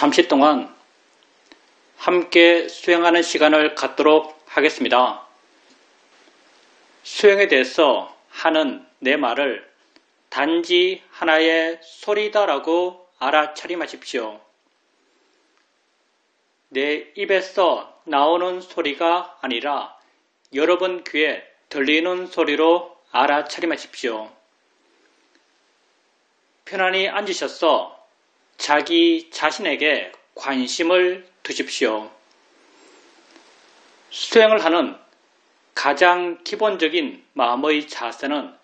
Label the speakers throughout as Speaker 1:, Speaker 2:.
Speaker 1: 잠시 동안 함께 수행하는 시간을 갖도록 하겠습니다. 수행에 대해서 하는 내 말을 단지 하나의 소리다라고 알아차림하십시오. 내 입에서 나오는 소리가 아니라 여러분 귀에 들리는 소리로 알아차림하십시오. 편안히 앉으셔서 자기 자신에게 관심을 두십시오. 수행을 하는 가장 기본적인 마음의 자세는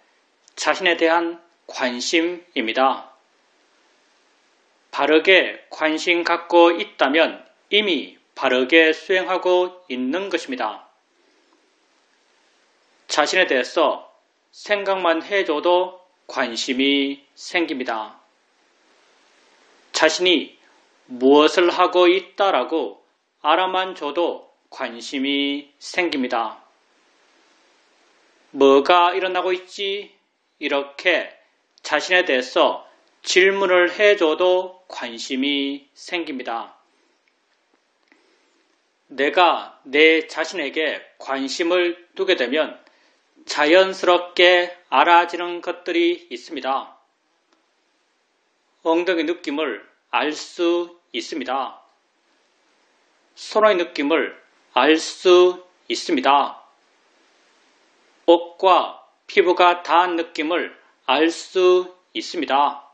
Speaker 1: 자신에 대한 관심입니다. 바르게 관심 갖고 있다면 이미 바르게 수행하고 있는 것입니다. 자신에 대해서 생각만 해줘도 관심이 생깁니다. 자신이 무엇을 하고 있다라고 알아만 줘도 관심이 생깁니다. 뭐가 일어나고 있지? 이렇게 자신에 대해서 질문을 해줘도 관심이 생깁니다. 내가 내 자신에게 관심을 두게 되면 자연스럽게 알아지는 것들이 있습니다. 엉덩이 느낌을 알 수 있습니다. 손의 느낌을 알 수 있습니다. 옷과 피부가 닿은 느낌을 알 수 있습니다.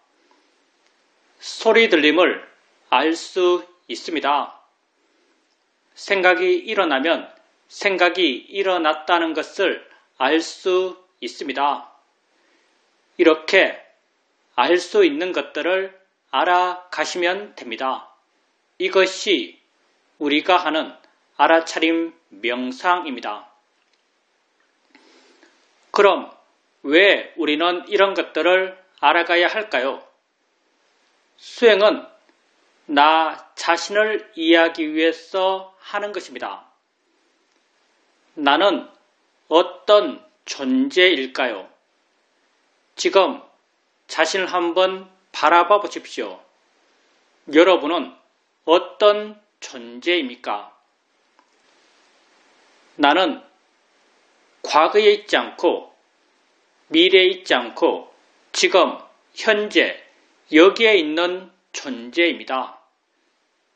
Speaker 1: 소리 들림을 알 수 있습니다. 생각이 일어나면 생각이 일어났다는 것을 알 수 있습니다. 이렇게 알 수 있는 것들을 알아가시면 됩니다. 이것이 우리가 하는 알아차림 명상입니다. 그럼 왜 우리는 이런 것들을 알아가야 할까요? 수행은 나 자신을 이해하기 위해서 하는 것입니다. 나는 어떤 존재일까요? 지금 자신을 한번 바라봐 보십시오. 여러분은 어떤 존재입니까? 나는 과거에 있지 않고 미래에 있지 않고 지금 현재 여기에 있는 존재입니다.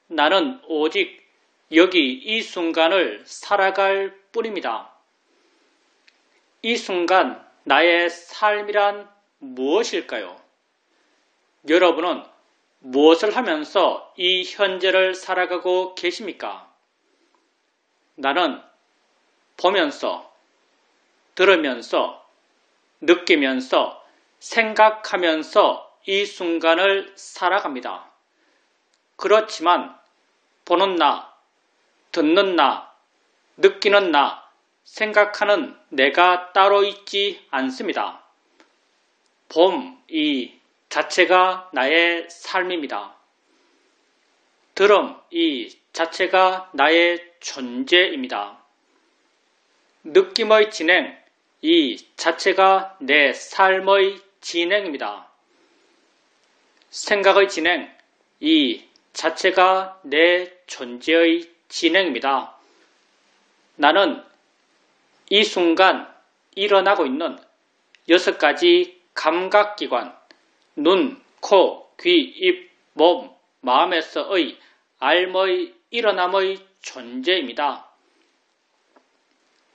Speaker 1: 나는 오직 여기 이 순간을 살아갈 뿐입니다. 이 순간 나의 삶이란 무엇일까요? 여러분은 무엇을 하면서 이 현재를 살아가고 계십니까? 나는 보면서, 들으면서, 느끼면서, 생각하면서 이 순간을 살아갑니다. 그렇지만 보는 나, 듣는 나, 느끼는 나, 생각하는 내가 따로 있지 않습니다. 봄, 이 자체가 나의 삶입니다. 들음, 이 자체가 나의 존재입니다. 느낌의 진행, 이 자체가 내 삶의 진행입니다. 생각의 진행, 이 자체가 내 존재의 진행입니다. 나는 이 순간 일어나고 있는 6가지 감각기관, 눈, 코, 귀, 입, 몸, 마음에서의 알의 일어남의 존재입니다.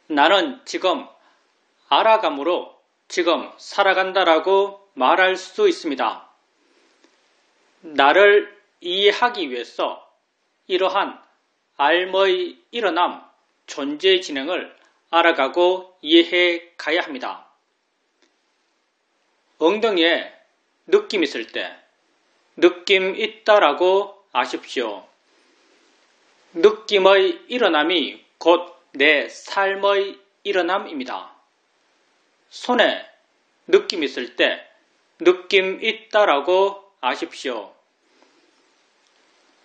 Speaker 1: 나는 지금 알아감으로 지금 살아간다라고 말할 수 있습니다. 나를 이해하기 위해서 이러한 알의 일어남, 존재의 진행을 알아가고 이해해 가야 합니다. 엉덩이에 느낌 있을 때 느낌 있다라고 아십시오. 느낌의 일어남이 곧 내 삶의 일어남입니다. 손에 느낌 있을 때 느낌 있다라고 아십시오.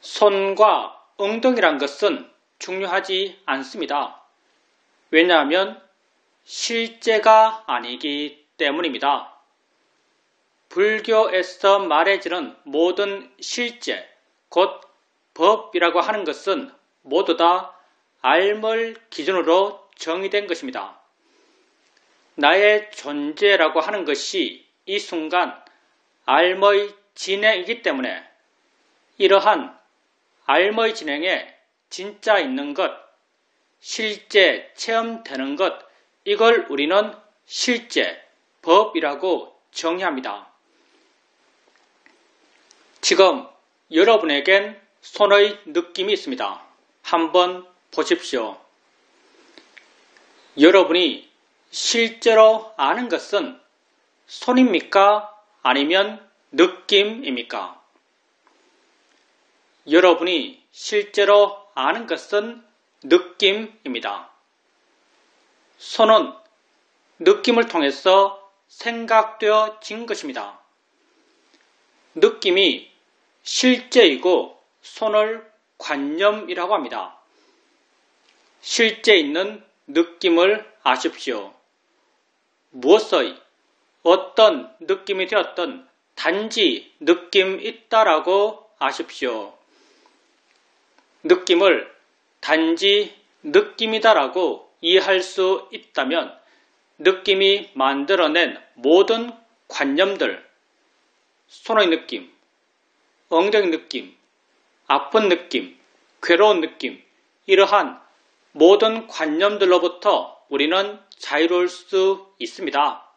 Speaker 1: 손과 엉덩이란 것은 중요하지 않습니다. 왜냐하면 실제가 아니기 때문입니다. 불교에서 말해지는 모든 실제, 곧 법이라고 하는 것은 모두 다 알 기준으로 정의된 것입니다. 나의 존재라고 하는 것이 이 순간 알의 진행이기 때문에 이러한 알의 진행에 진짜 있는 것, 실제 체험되는 것, 이걸 우리는 실제, 법이라고 정의합니다. 지금 여러분에겐 손의 느낌이 있습니다. 한번 보십시오. 여러분이 실제로 아는 것은 손입니까? 아니면 느낌입니까? 여러분이 실제로 아는 것은 느낌입니다. 손은 느낌을 통해서 생각되어진 것입니다. 느낌이 실제이고 손을 관념이라고 합니다. 실제 있는 느낌을 아십시오. 무엇의 어떤 느낌이 되었든 단지 느낌 있다라고 아십시오. 느낌을 단지 느낌이다라고 이해할 수 있다면 느낌이 만들어낸 모든 관념들, 손의 느낌, 엉덩이 느낌, 아픈 느낌, 괴로운 느낌, 이러한 모든 관념들로부터 우리는 자유로울 수 있습니다.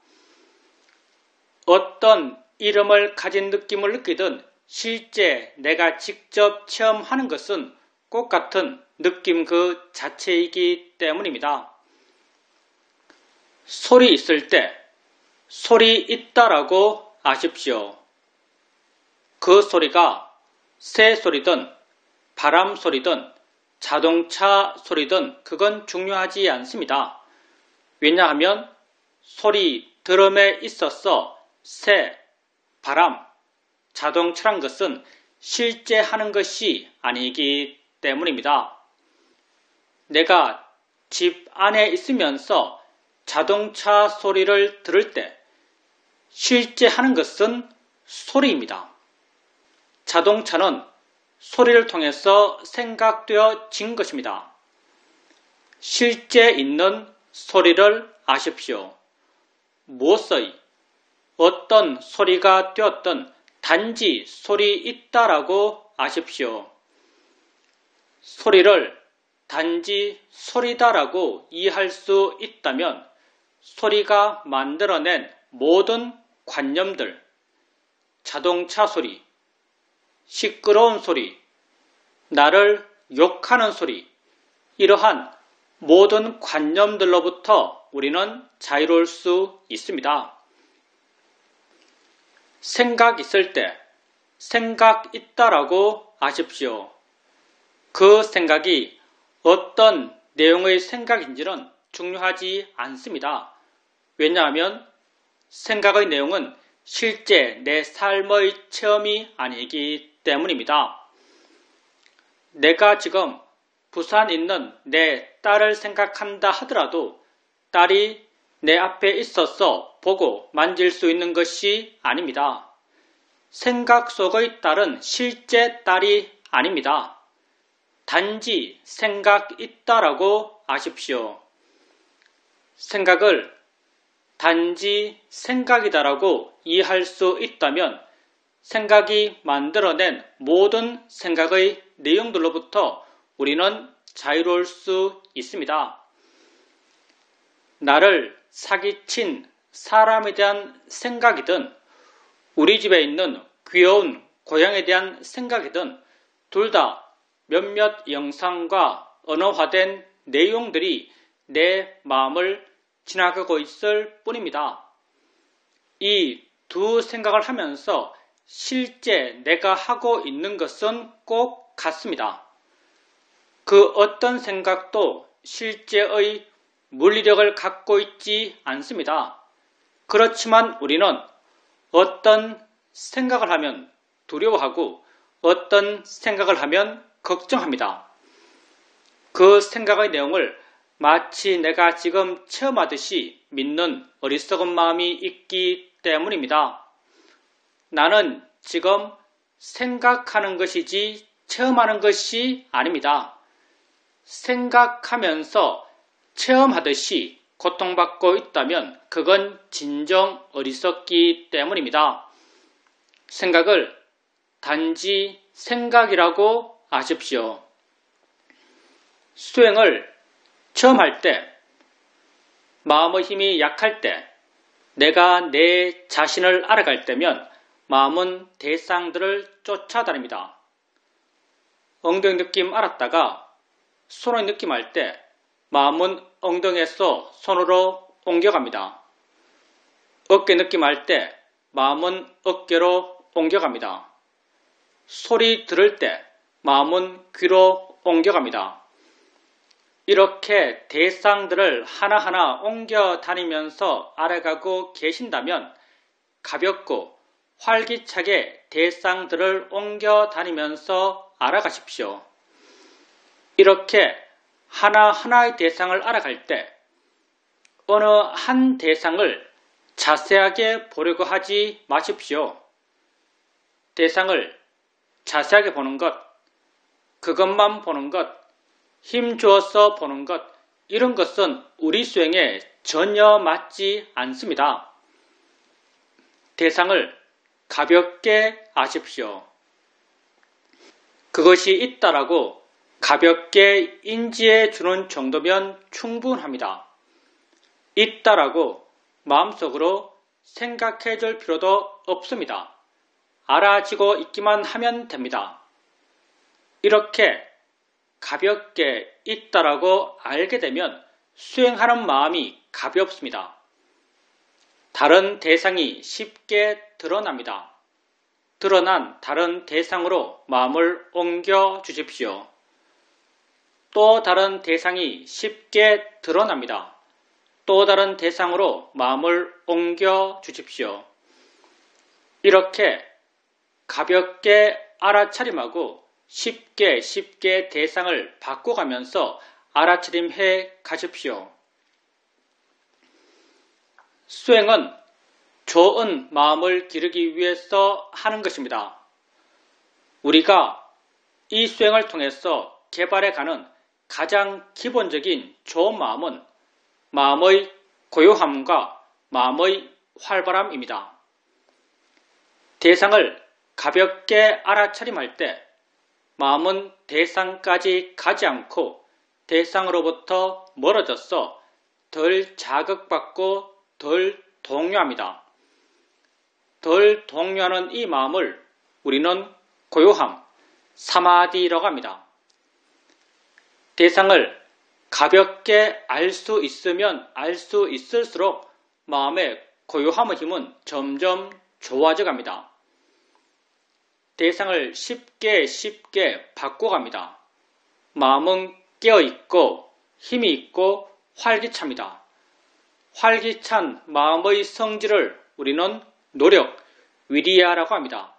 Speaker 1: 어떤 이름을 가진 느낌을 느끼든 실제 내가 직접 체험하는 것은 꼭 같은 느낌 그 자체이기 때문입니다. 소리 있을 때 소리 있다라고 아십시오. 그 소리가 새 소리든 바람 소리든 자동차 소리든 그건 중요하지 않습니다. 왜냐하면 소리 들음에 있어서 새, 바람, 자동차란 것은 실제 하는 것이 아니기 때문입니다. 내가 집 안에 있으면서 자동차 소리를 들을 때 실제 하는 것은 소리입니다. 자동차는 소리를 통해서 생각되어진 것입니다. 실제 있는 소리를 아십시오. 무엇의 어떤 소리가 되었든 단지 소리 있다라고 아십시오. 소리를 단지 소리다라고 이해할 수 있다면 소리가 만들어낸 모든 관념들, 자동차 소리, 시끄러운 소리, 나를 욕하는 소리, 이러한 모든 관념들로부터 우리는 자유로울 수 있습니다. 생각 있을 때 생각 있다라고 아십시오. 그 생각이 어떤 내용의 생각인지는 중요하지 않습니다. 왜냐하면 생각의 내용은 실제 내 삶의 체험이 아니기 때문입니다. 내가 지금 부산 있는 내 딸을 생각한다 하더라도 딸이 내 앞에 있어서 보고 만질 수 있는 것이 아닙니다. 생각 속의 딸은 실제 딸이 아닙니다. 단지 생각 있다라고 아십시오. 생각을 단지 생각이다라고 이해할 수 있다면 생각이 만들어낸 모든 생각의 내용들로부터 우리는 자유로울 수 있습니다. 나를 사기친 사람에 대한 생각이든 우리 집에 있는 귀여운 고양이에 대한 생각이든 둘 다 몇몇 영상과 언어화된 내용들이 내 마음을 지나가고 있을 뿐입니다. 이 두 생각을 하면서 실제 내가 하고 있는 것은 꼭 같습니다. 그 어떤 생각도 실제의 물리력을 갖고 있지 않습니다. 그렇지만 우리는 어떤 생각을 하면 두려워하고 어떤 생각을 하면 걱정합니다. 그 생각의 내용을 마치 내가 지금 체험하듯이 믿는 어리석은 마음이 있기 때문입니다. 나는 지금 생각하는 것이지 체험하는 것이 아닙니다. 생각하면서 체험하듯이 고통받고 있다면 그건 진정 어리석기 때문입니다. 생각을 단지 생각이라고 아십시오. 수행을 처음 할 때, 마음의 힘이 약할 때, 내가 내 자신을 알아갈 때면 마음은 대상들을 쫓아다닙니다. 엉덩이 느낌 알았다가 손의 느낌 알 때 마음은 엉덩이에서 손으로 옮겨갑니다. 어깨 느낌 알 때 마음은 어깨로 옮겨갑니다. 소리 들을 때 마음은 귀로 옮겨갑니다. 이렇게 대상들을 하나하나 옮겨 다니면서 알아가고 계신다면 가볍고 활기차게 대상들을 옮겨 다니면서 알아가십시오. 이렇게 하나하나의 대상을 알아갈 때 어느 한 대상을 자세하게 보려고 하지 마십시오. 대상을 자세하게 보는 것, 그것만 보는 것, 힘 주어서 보는 것, 이런 것은 우리 수행에 전혀 맞지 않습니다. 대상을 가볍게 아십시오. 그것이 있다라고 가볍게 인지해 주는 정도면 충분합니다. 있다라고 마음속으로 생각해 줄 필요도 없습니다. 알아지고 있기만 하면 됩니다. 이렇게 가볍게 있다라고 알게 되면 수행하는 마음이 가볍습니다. 다른 대상이 쉽게 드러납니다. 드러난 다른 대상으로 마음을 옮겨 주십시오. 또 다른 대상이 쉽게 드러납니다. 또 다른 대상으로 마음을 옮겨 주십시오. 이렇게 가볍게 알아차림하고 쉽게 대상을 바꿔가면서 알아차림해 가십시오. 수행은 좋은 마음을 기르기 위해서 하는 것입니다. 우리가 이 수행을 통해서 개발해가는 가장 기본적인 좋은 마음은 마음의 고요함과 마음의 활발함입니다. 대상을 가볍게 알아차림할 때 마음은 대상까지 가지 않고 대상으로부터 멀어져서 덜 자극받고 덜 동요합니다. 덜 동요하는 이 마음을 우리는 고요함, 사마디라고 합니다. 대상을 가볍게 알 수 있으면 알 수 있을수록 마음의 고요함의 힘은 점점 좋아져 갑니다. 대상을 쉽게 바꿔갑니다. 마음은 깨어있고 힘이 있고 활기찹니다. 활기찬 마음의 성질을 우리는 노력, 위리야라고 합니다.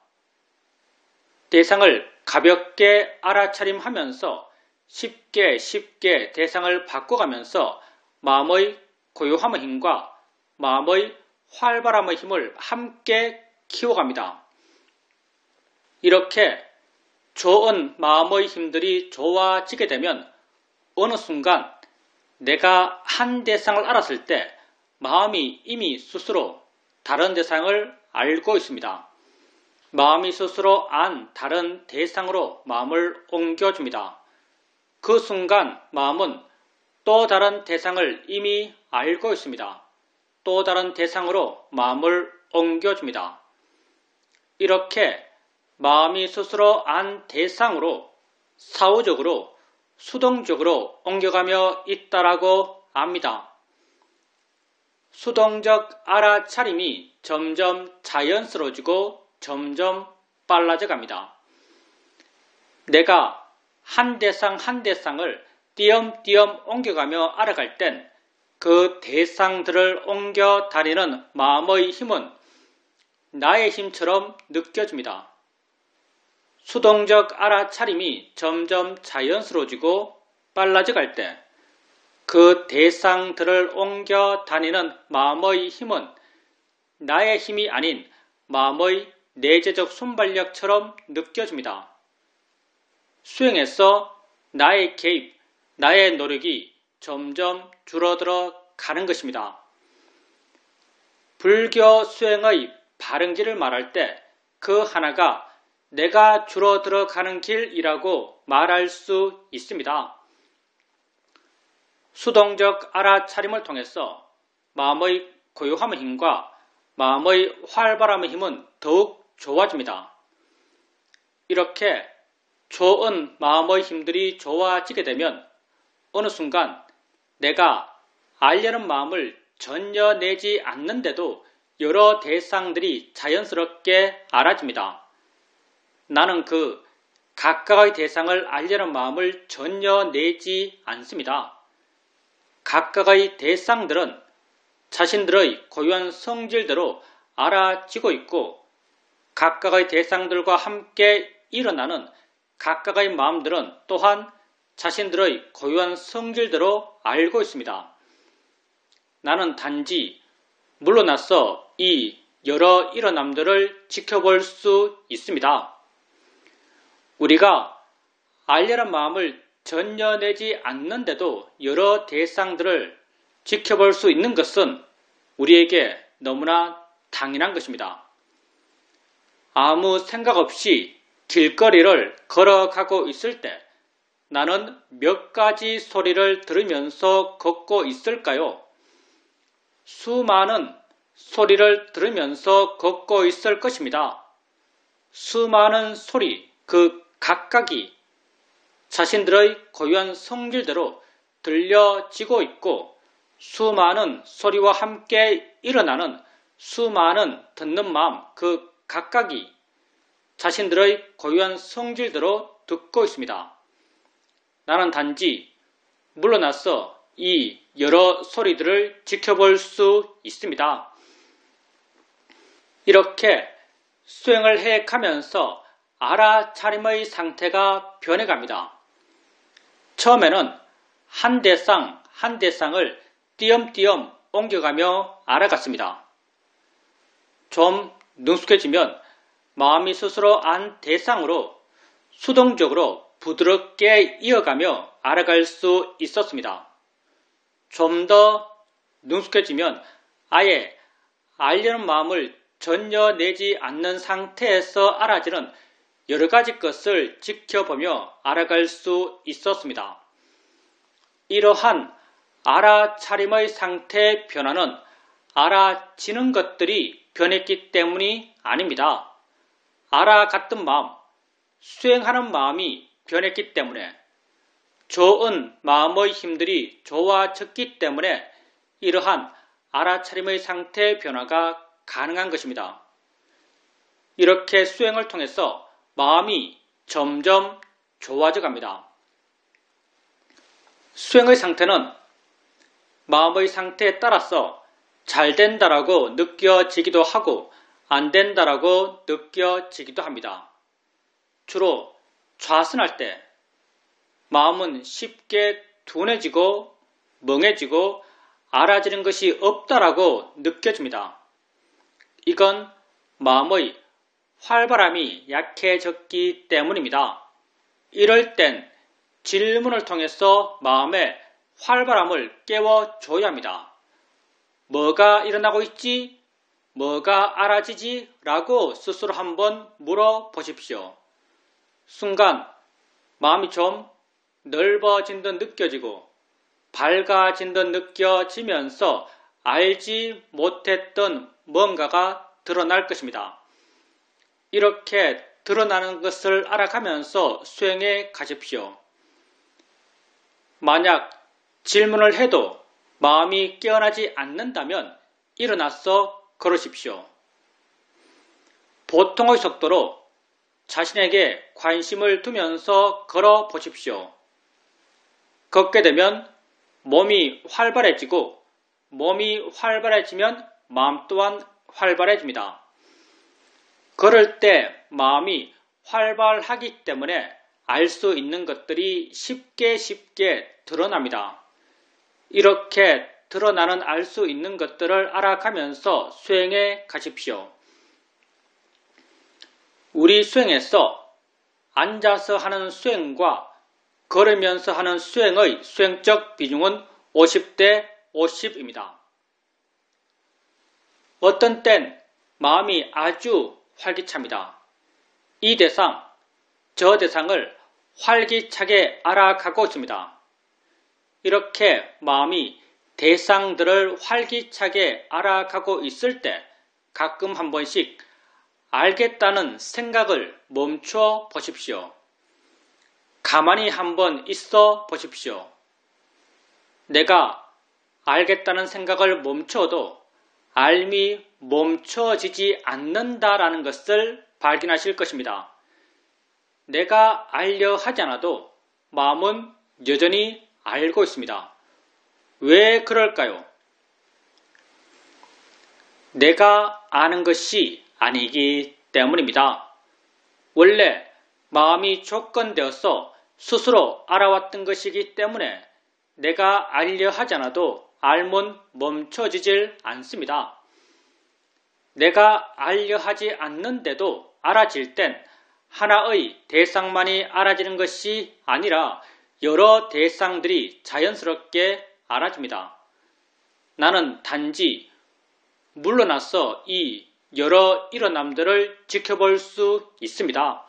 Speaker 1: 대상을 가볍게 알아차림하면서 쉽게 대상을 바꿔가면서 마음의 고요함의 힘과 마음의 활발함의 힘을 함께 키워갑니다. 이렇게 좋은 마음의 힘들이 좋아지게 되면 어느 순간 내가 한 대상을 알았을 때 마음이 이미 스스로 다른 대상을 알고 있습니다. 마음이 스스로 안 다른 대상으로 마음을 옮겨줍니다. 그 순간 마음은 또 다른 대상을 이미 알고 있습니다. 또 다른 대상으로 마음을 옮겨줍니다. 이렇게 마음이 스스로 안 대상으로 사후적으로 수동적으로 옮겨가며 있다라고 압니다. 수동적 알아차림이 점점 자연스러워지고 점점 빨라져 갑니다. 내가 한 대상 한 대상을 띄엄띄엄 옮겨가며 알아갈 땐 그 대상들을 옮겨 다니는 마음의 힘은 나의 힘처럼 느껴집니다. 수동적 알아차림이 점점 자연스러워지고 빨라져 갈 때 그 대상들을 옮겨 다니는 마음의 힘은 나의 힘이 아닌 마음의 내재적 순발력처럼 느껴집니다. 수행에서 나의 개입, 나의 노력이 점점 줄어들어 가는 것입니다. 불교 수행의 발행지를 말할 때 그 하나가 내가 줄어들어 가는 길이라고 말할 수 있습니다. 수동적 알아차림을 통해서 마음의 고요함의 힘과 마음의 활발함의 힘은 더욱 좋아집니다. 이렇게 좋은 마음의 힘들이 좋아지게 되면 어느 순간 내가 알려는 마음을 전혀 내지 않는데도 여러 대상들이 자연스럽게 알아집니다. 나는 그 각각의 대상을 알려는 마음을 전혀 내지 않습니다. 각각의 대상들은 자신들의 고유한 성질대로 알아지고 있고 각각의 대상들과 함께 일어나는 각각의 마음들은 또한 자신들의 고유한 성질대로 알고 있습니다. 나는 단지 물러나서 이 여러 일어남들을 지켜볼 수 있습니다. 우리가 알려는 마음을 전혀 내지 않는데도 여러 대상들을 지켜볼 수 있는 것은 우리에게 너무나 당연한 것입니다. 아무 생각 없이 길거리를 걸어가고 있을 때 나는 몇 가지 소리를 들으면서 걷고 있을까요? 수많은 소리를 들으면서 걷고 있을 것입니다. 수많은 소리, 그 각각이 자신들의 고유한 성질대로 들려지고 있고 수많은 소리와 함께 일어나는 수많은 듣는 마음, 그 각각이 자신들의 고유한 성질대로 듣고 있습니다. 나는 단지 물러나서 이 여러 소리들을 지켜볼 수 있습니다. 이렇게 수행을 해가면서 알아차림의 상태가 변해갑니다. 처음에는 한 대상 한 대상을 띄엄띄엄 옮겨가며 알아갔습니다. 좀 능숙해지면 마음이 스스로 안 대상으로 수동적으로 부드럽게 이어가며 알아갈 수 있었습니다. 좀 더 능숙해지면 아예 알려는 마음을 전혀 내지 않는 상태에서 알아지는 여러 가지 것을 지켜보며 알아갈 수 있었습니다. 이러한 알아차림의 상태 변화는 알아지는 것들이 변했기 때문이 아닙니다. 알아갔던 마음, 수행하는 마음이 변했기 때문에 좋은 마음의 힘들이 좋아졌기 때문에 이러한 알아차림의 상태 변화가 가능한 것입니다. 이렇게 수행을 통해서 마음이 점점 좋아져 갑니다. 수행의 상태는 마음의 상태에 따라서 잘 된다라고 느껴지기도 하고 안 된다라고 느껴지기도 합니다. 주로 좌선할 때 마음은 쉽게 둔해지고 멍해지고 알아지는 것이 없다라고 느껴집니다. 이건 마음의 활발함이 약해졌기 때문입니다. 이럴 땐 질문을 통해서 마음의 활발함을 깨워줘야 합니다. 뭐가 일어나고 있지? 뭐가 알아지지? 라고 스스로 한번 물어보십시오. 순간 마음이 좀 넓어진 듯 느껴지고 밝아진 듯 느껴지면서 알지 못했던 뭔가가 드러날 것입니다. 이렇게 드러나는 것을 알아가면서 수행해 가십시오. 만약 질문을 해도 마음이 깨어나지 않는다면 일어나서 걸으십시오. 보통의 속도로 자신에게 관심을 두면서 걸어 보십시오. 걷게 되면 몸이 활발해지고 몸이 활발해지면 마음 또한 활발해집니다. 걸을 때 마음이 활발하기 때문에 알 수 있는 것들이 쉽게 드러납니다. 이렇게 드러나는 알 수 있는 것들을 알아가면서 수행해 가십시오. 우리 수행에서 앉아서 하는 수행과 걸으면서 하는 수행의 수행적 비중은 50대 50입니다. 어떤 땐 마음이 아주 활기찹니다. 이 대상, 저 대상을 활기차게 알아가고 있습니다. 이렇게 마음이 대상들을 활기차게 알아가고 있을 때 가끔 한 번씩 알겠다는 생각을 멈춰 보십시오. 가만히 한번 있어 보십시오. 내가 알겠다는 생각을 멈춰도 알미 멈춰지지 않는다라는 것을 발견하실 것입니다. 내가 알려 하지 않아도 마음은 여전히 알고 있습니다. 왜 그럴까요? 내가 아는 것이 아니기 때문입니다. 원래 마음이 조건되어서 스스로 알아왔던 것이기 때문에 내가 알려 하지 않아도 알면 멈춰지질 않습니다. 내가 알려 하지 않는데도 알아질 땐 하나의 대상만이 알아지는 것이 아니라 여러 대상들이 자연스럽게 알아집니다. 나는 단지 물러나서 이 여러 일어남들을 지켜볼 수 있습니다.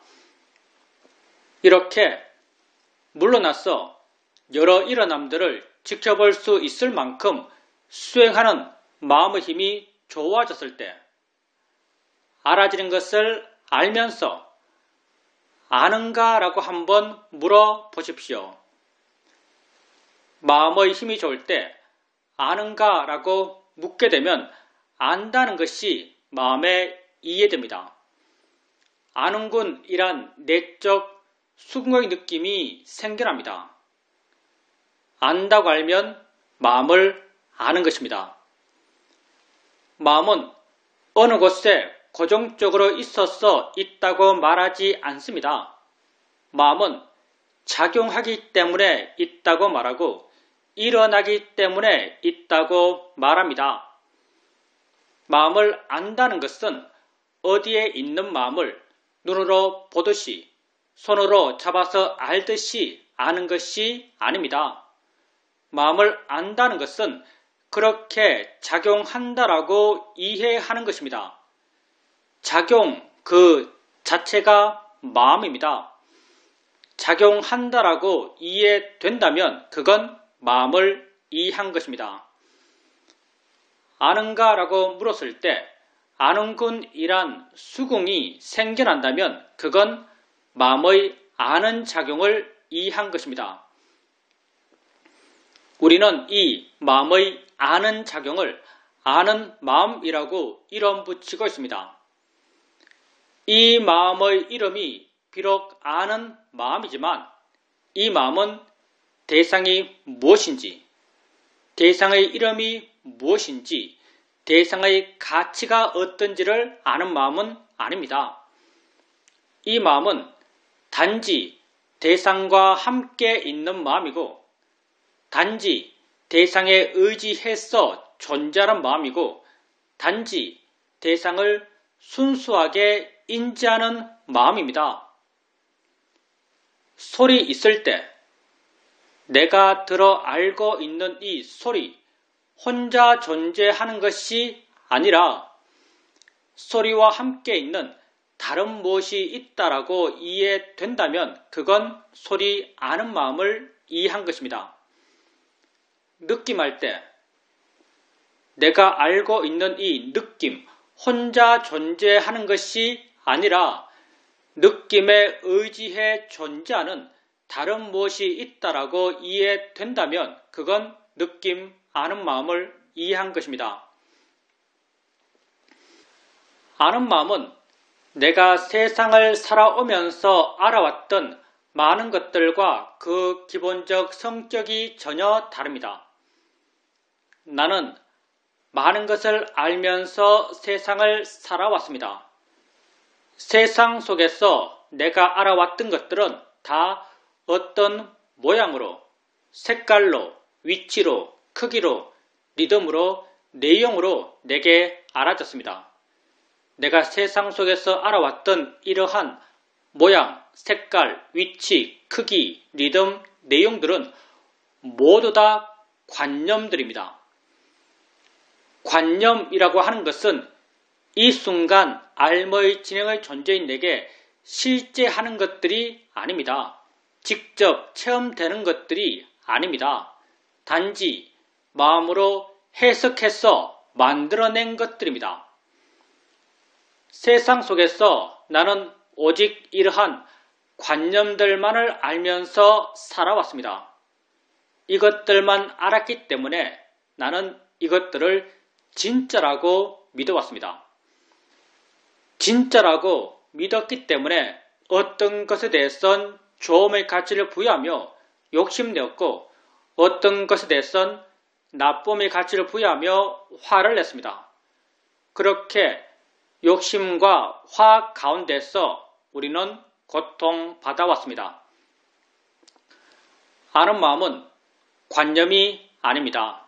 Speaker 1: 이렇게 물러나서 여러 일어남들을 지켜볼 수 있을 만큼 수행하는 마음의 힘이 좋아졌을 때 알아지는 것을 알면서 아는가? 라고 한번 물어보십시오. 마음의 힘이 좋을 때 아는가? 라고 묻게 되면 안다는 것이 마음에 이해됩니다. 아는군이란 내적 수긍의 느낌이 생겨납니다. 안다고 알면 마음을 아는 것입니다. 마음은 어느 곳에 고정적으로 있어서 있다고 말하지 않습니다. 마음은 작용하기 때문에 있다고 말하고 일어나기 때문에 있다고 말합니다. 마음을 안다는 것은 어디에 있는 마음을 눈으로 보듯이 손으로 잡아서 알듯이 아는 것이 아닙니다. 마음을 안다는 것은 그렇게 작용한다라고 이해하는 것입니다. 작용 그 자체가 마음입니다. 작용한다라고 이해된다면 그건 마음을 이해한 것입니다. 아는가? 라고 물었을 때 아는군이란 수긍이 생겨난다면 그건 마음의 아는 작용을 이해한 것입니다. 우리는 이 마음의 아는 작용을 아는 마음이라고 이름 붙이고 있습니다. 이 마음의 이름이 비록 아는 마음이지만 이 마음은 대상이 무엇인지, 대상의 이름이 무엇인지, 대상의 가치가 어떤지를 아는 마음은 아닙니다. 이 마음은 단지 대상과 함께 있는 마음이고 단지 대상에 의지해서 존재하는 마음이고 단지 대상을 순수하게 인지하는 마음입니다. 소리 있을 때 내가 들어 알고 있는 이 소리 혼자 존재하는 것이 아니라 소리와 함께 있는 다른 무엇이 있다라고 이해된다면 그건 소리 아는 마음을 이해한 것입니다. 느낌할 때 내가 알고 있는 이 느낌 혼자 존재하는 것이 아니라 느낌에 의지해 존재하는 다른 무엇이 있다라고 이해된다면 그건 느낌 아는 마음을 이해한 것입니다. 아는 마음은 내가 세상을 살아오면서 알아왔던 많은 것들과 그 기본적 성격이 전혀 다릅니다. 나는 많은 것을 알면서 세상을 살아왔습니다. 세상 속에서 내가 알아왔던 것들은 다 어떤 모양으로, 색깔로, 위치로, 크기로, 리듬으로, 내용으로 내게 알아졌습니다. 내가 세상 속에서 알아왔던 이러한 모양, 색깔, 위치, 크기, 리듬, 내용들은 모두 다 관념들입니다. 관념이라고 하는 것은 이 순간 알머의 진행의 존재인 내게 실제 하는 것들이 아닙니다. 직접 체험되는 것들이 아닙니다. 단지 마음으로 해석해서 만들어낸 것들입니다. 세상 속에서 나는 오직 이러한 관념들만을 알면서 살아왔습니다. 이것들만 알았기 때문에 나는 이것들을 진짜라고 믿어왔습니다. 진짜라고 믿었기 때문에 어떤 것에 대해선 좋음의 가치를 부여하며 욕심내었고 어떤 것에 대해선 나쁨의 가치를 부여하며 화를 냈습니다. 그렇게 욕심과 화 가운데서 우리는 고통받아왔습니다. 아는 마음은 관념이 아닙니다.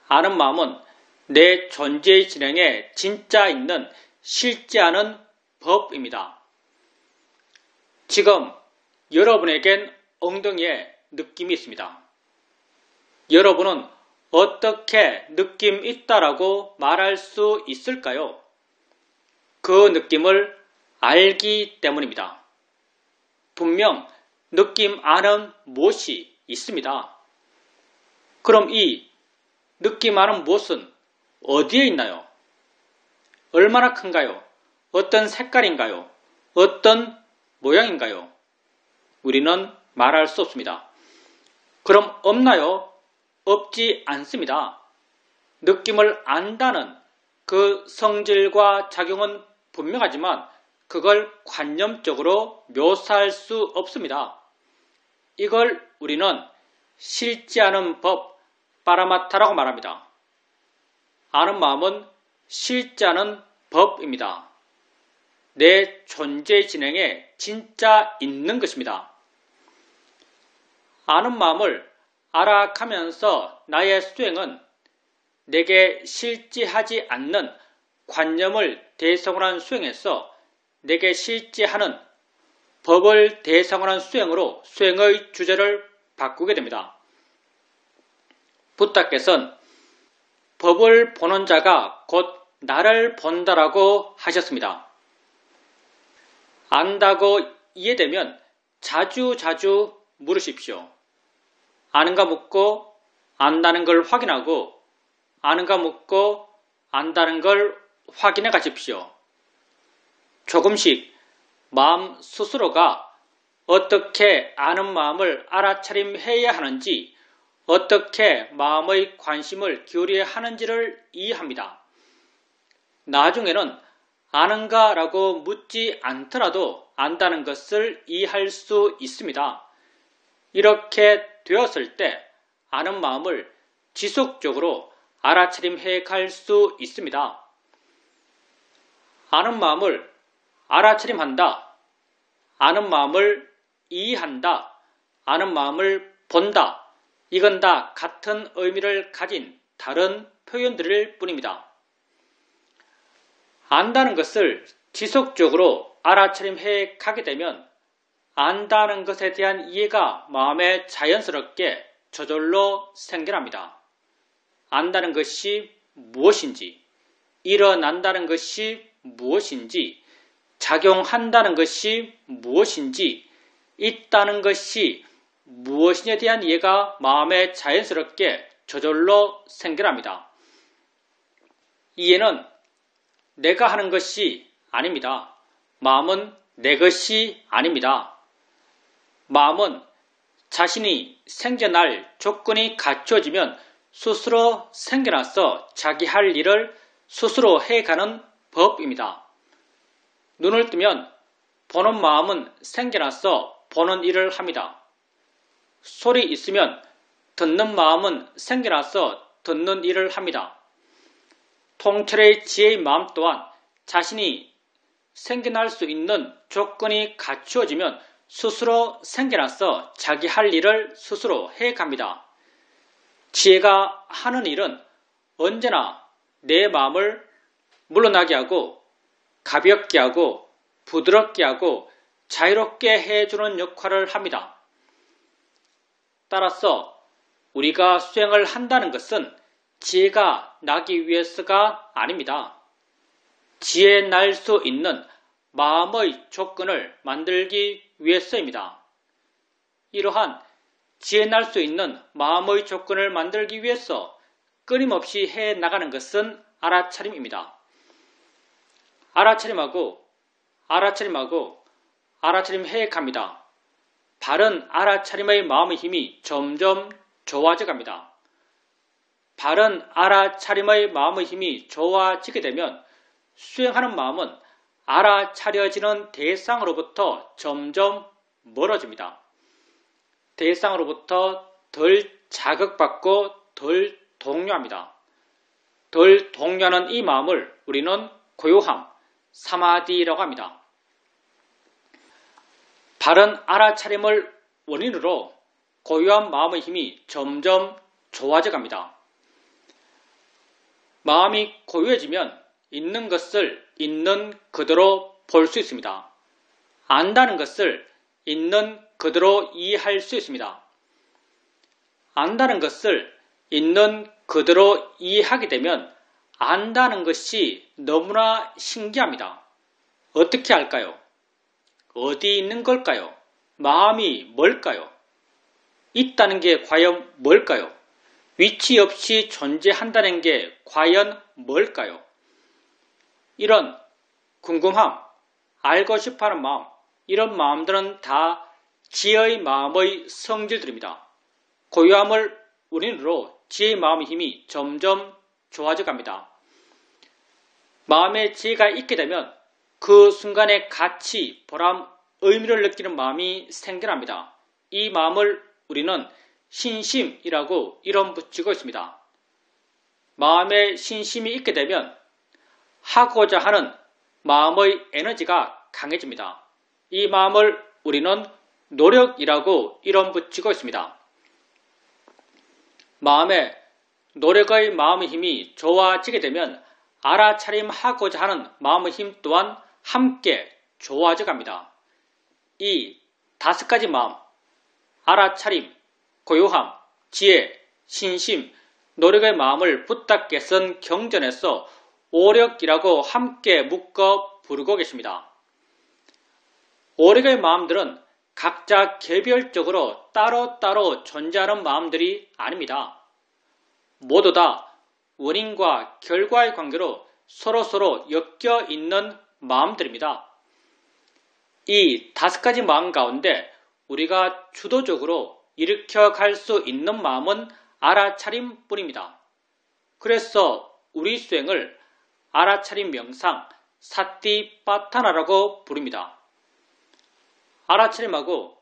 Speaker 1: 아는 마음은 내 존재의 진행에 진짜 있는 실제하는 법입니다. 지금 여러분에겐 엉덩이에 느낌이 있습니다. 여러분은 어떻게 느낌 있다라고 말할 수 있을까요? 그 느낌을 알기 때문입니다. 분명 느낌 안은 무엇이 있습니다. 그럼 이 느낌 안은 무엇은 어디에 있나요? 얼마나 큰가요? 어떤 색깔인가요? 어떤 모양인가요? 우리는 말할 수 없습니다. 그럼 없나요? 없지 않습니다. 느낌을 안다는 그 성질과 작용은 분명하지만 그걸 관념적으로 묘사할 수 없습니다. 이걸 우리는 실제하는 법, 파라마타라고 말합니다. 아는 마음은 실제하는 법입니다. 내 존재 진행에 진짜 있는 것입니다. 아는 마음을 알아가면서 나의 수행은 내게 실제하지 않는 관념을 대성한 수행에서 내게 실제하는 법을 대성한 수행으로 수행의 주제를 바꾸게 됩니다. 부타께서는 법을 보는 자가 곧 나를 본다라고 하셨습니다. 안다고 이해되면 자주자주 물으십시오. 아는가 묻고 안다는 걸 확인하고 아는가 묻고 안다는 걸 확인해 가십시오. 조금씩 마음 스스로가 어떻게 아는 마음을 알아차림해야 하는지 어떻게 마음의 관심을 기울여야 하는지를 이해합니다. 나중에는 아는가 라고 묻지 않더라도 안다는 것을 이해할 수 있습니다. 이렇게 되었을 때 아는 마음을 지속적으로 알아차림해 갈 수 있습니다. 아는 마음을 알아차림한다. 아는 마음을 이해한다. 아는 마음을 본다. 이건 다 같은 의미를 가진 다른 표현들일 뿐입니다. 안다는 것을 지속적으로 알아차림해 가게 되면 안다는 것에 대한 이해가 마음에 자연스럽게 저절로 생겨납니다. 안다는 것이 무엇인지, 일어난다는 것이 무엇인지, 작용한다는 것이 무엇인지, 있다는 것이 무엇인에 대한 이해가 마음에 자연스럽게 저절로 생겨납니다. 이해는 내가 하는 것이 아닙니다. 마음은 내 것이 아닙니다. 마음은 자신이 생겨날 조건이 갖춰지면 스스로 생겨나서 자기 할 일을 스스로 해가는 법입니다. 눈을 뜨면 보는 마음은 생겨나서 보는 일을 합니다. 소리 있으면 듣는 마음은 생겨나서 듣는 일을 합니다. 통찰의 지혜의 마음 또한 자신이 생겨날 수 있는 조건이 갖추어지면 스스로 생겨나서 자기 할 일을 스스로 해갑니다. 지혜가 하는 일은 언제나 내 마음을 물러나게 하고 가볍게 하고 부드럽게 하고 자유롭게 해주는 역할을 합니다. 따라서 우리가 수행을 한다는 것은 지혜가 나기 위해서가 아닙니다. 지혜 날 수 있는 마음의 조건을 만들기 위해서입니다. 이러한 지혜 날 수 있는 마음의 조건을 만들기 위해서 끊임없이 해 나가는 것은 알아차림입니다. 알아차림하고 해 갑니다. 바른 알아차림의 마음의 힘이 점점 좋아져 갑니다. 바른 알아차림의 마음의 힘이 좋아지게 되면 수행하는 마음은 알아차려지는 대상으로부터 점점 멀어집니다. 대상으로부터 덜 자극받고 덜 동요합니다. 덜 동요하는 이 마음을 우리는 고요함, 사마디라고 합니다. 바른 알아차림을 원인으로 고요한 마음의 힘이 점점 좋아져 갑니다. 마음이 고요해지면 있는 것을 있는 그대로 볼 수 있습니다. 안다는 것을 있는 그대로 이해할 수 있습니다. 안다는 것을 있는 그대로 이해하게 되면 안다는 것이 너무나 신기합니다. 어떻게 알까요? 어디 있는 걸까요? 마음이 뭘까요? 있다는 게 과연 뭘까요? 위치 없이 존재한다는 게 과연 뭘까요? 이런 궁금함, 알고 싶어하는 마음, 이런 마음들은 다 지혜의 마음의 성질들입니다. 고요함을 원인으로 지혜의 마음의 힘이 점점 좋아져 갑니다. 마음에 지혜가 있게 되면 그 순간에 가치, 보람, 의미를 느끼는 마음이 생겨납니다. 이 마음을 우리는 신심이라고 이름 붙이고 있습니다. 마음에 신심이 있게 되면 하고자 하는 마음의 에너지가 강해집니다. 이 마음을 우리는 노력이라고 이름 붙이고 있습니다. 마음에 노력의 마음의 힘이 좋아지게 되면 알아차림하고자 하는 마음의 힘 또한 함께 좋아져 갑니다. 이 5가지 마음, 알아차림, 고요함, 지혜, 신심, 노력의 마음을 부탁게 쓴 경전에서 오력이라고 함께 묶어 부르고 계십니다. 오력의 마음들은 각자 개별적으로 따로따로 존재하는 마음들이 아닙니다. 모두 다 원인과 결과의 관계로 서로서로 엮여 있는 마음들입니다. 이 5가지 마음 가운데 우리가 주도적으로 일으켜 갈 수 있는 마음은 알아차림뿐입니다. 그래서 우리 수행을 알아차림 명상, 사티파타나라고 부릅니다. 알아차림하고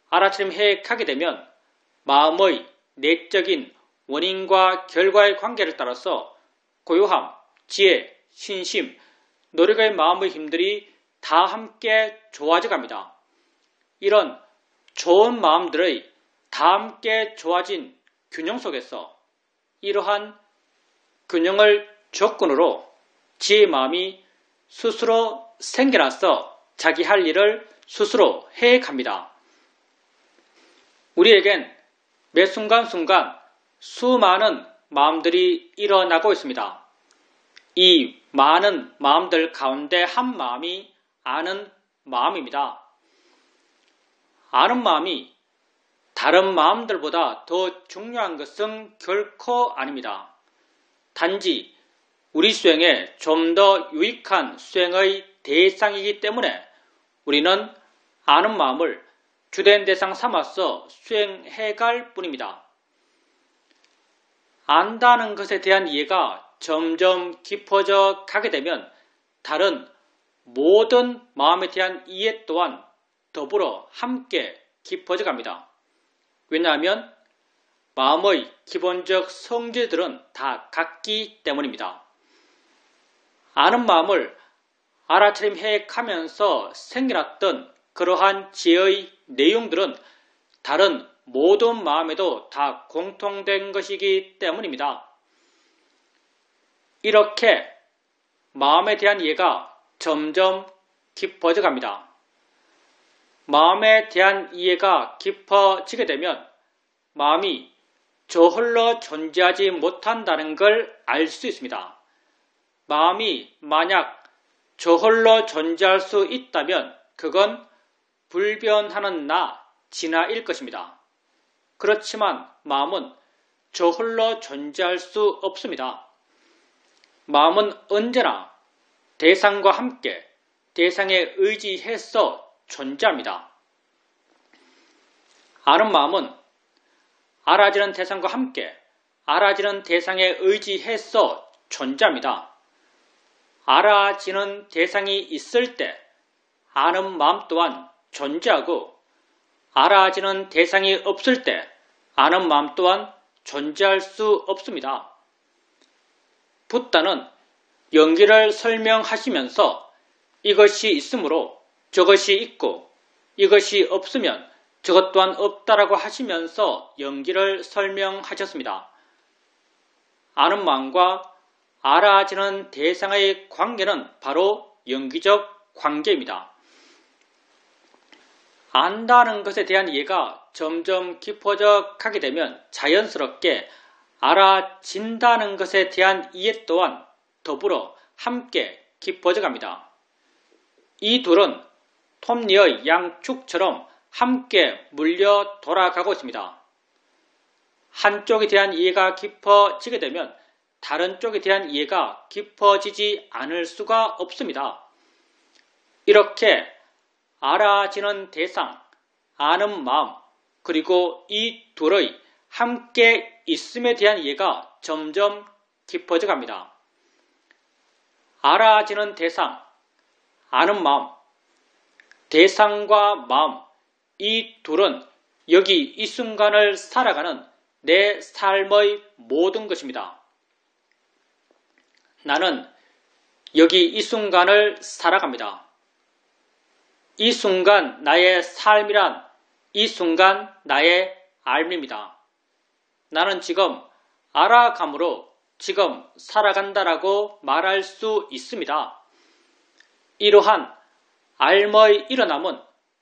Speaker 1: 알아차림 해하게 되면 마음의 내적인 원인과 결과의 관계를 따라서 고요함, 지혜, 신심, 노력의 마음의 힘들이 다 함께 좋아져 갑니다. 이런 좋은 마음들의 다 함께 좋아진 균형 속에서 이러한 균형을 조건으로 지혜의 마음이 스스로 생겨나서 자기 할 일을 스스로 해갑니다. 우리에겐 매 순간순간 수많은 마음들이 일어나고 있습니다. 이 많은 마음들 가운데 한 마음이 아는 마음입니다. 아는 마음이 다른 마음들보다 더 중요한 것은 결코 아닙니다. 단지 우리 수행에 좀 더 유익한 수행의 대상이기 때문에 우리는 아는 마음을 주된 대상 삼아서 수행해갈 뿐입니다. 안다는 것에 대한 이해가 점점 깊어져 가게 되면 다른 모든 마음에 대한 이해 또한 더불어 함께 깊어져 갑니다. 왜냐하면 마음의 기본적 성질들은 다 같기 때문입니다. 아는 마음을 알아차림해 가면서 생겨났던 그러한 지혜의 내용들은 다른 모든 마음에도 다 공통된 것이기 때문입니다. 이렇게 마음에 대한 이해가 점점 깊어져 갑니다. 마음에 대한 이해가 깊어지게 되면 마음이 저 홀로 존재하지 못한다는 걸 알 수 있습니다. 마음이 만약 저 홀로 존재할 수 있다면 그건 불변하는 나, 진화일 것입니다. 그렇지만 마음은 저 홀로 존재할 수 없습니다. 마음은 언제나 대상과 함께 대상에 의지해서 존재합니다. 아는 마음은 알아지는 대상과 함께 알아지는 대상에 의지해서 존재합니다. 알아지는 대상이 있을 때 아는 마음 또한 존재하고 알아지는 대상이 없을 때 아는 마음 또한 존재할 수 없습니다. 붓다는 연기를 설명하시면서 이것이 있으므로 저것이 있고 이것이 없으면 저것 또한 없다라고 하시면서 연기를 설명하셨습니다. 아는 마음과 알아지는 대상의 관계는 바로 연기적 관계입니다. 안다는 것에 대한 이해가 점점 깊어져 가게 되면 자연스럽게 알아진다는 것에 대한 이해 또한 더불어 함께 깊어져 갑니다. 이 둘은 톱니의 양축처럼 함께 물려 돌아가고 있습니다. 한쪽에 대한 이해가 깊어지게 되면 다른 쪽에 대한 이해가 깊어지지 않을 수가 없습니다. 이렇게 알아지는 대상, 아는 마음, 그리고 이 둘의 함께 있음에 대한 이해가 점점 깊어져 갑니다. 알아지는 대상, 아는 마음, 대상과 마음, 이 둘은 여기 이 순간을 살아가는 내 삶의 모든 것입니다. 나는 여기 이 순간을 살아갑니다. 이 순간 나의 삶이란 이 순간 나의 삶입니다. 나는 지금 알아감으로 지금 살아간다라고 말할 수 있습니다. 이러한 알의 일어남은